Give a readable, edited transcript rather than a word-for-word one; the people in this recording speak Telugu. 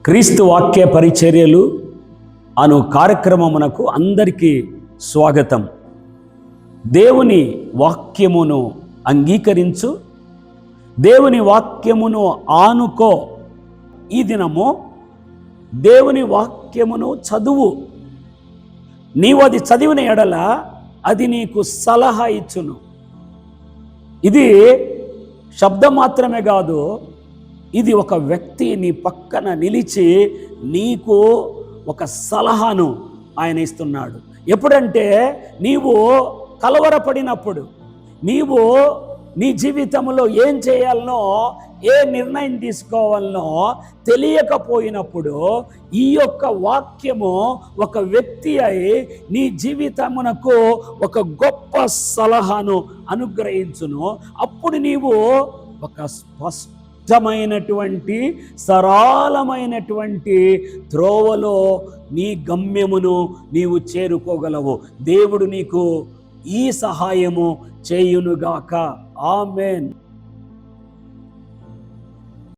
క్రీస్తు వాక్య పరిచర్యలు అను కార్యక్రమమునకు అందరికీ స్వాగతం. దేవుని వాక్యమును అంగీకరించు, దేవుని వాక్యమును ఆనుకో. ఈ దినము దేవుని వాక్యమును చదువు. నీవు అది చదివిన ఎడల అది నీకు సలహా ఇచ్చును. ఇది శబ్దం మాత్రమే కాదు, ఇది ఒక వ్యక్తి నీ పక్కన నిలిచి నీకు ఒక సలహాను ఆయన ఇస్తున్నాడు. ఎప్పుడంటే నీవు కలవరపడినప్పుడు, నీవు నీ జీవితంలో ఏం చేయాలనో, ఏ నిర్ణయం తీసుకోవాలనో తెలియకపోయినప్పుడు ఈ యొక్క వాక్యము ఒక వ్యక్తి అయి నీ జీవితమునకు ఒక గొప్ప సలహాను అనుగ్రహించును. అప్పుడు నీవు ఒక స్పష్టమైనటువంటి సరళమైనటువంటి త్రోవలో నీ గమ్యమును నీవు చేరుకోగలవు. దేవుడు నీకు ఈ సహాయము చేయునుగాక. ఆమేన్.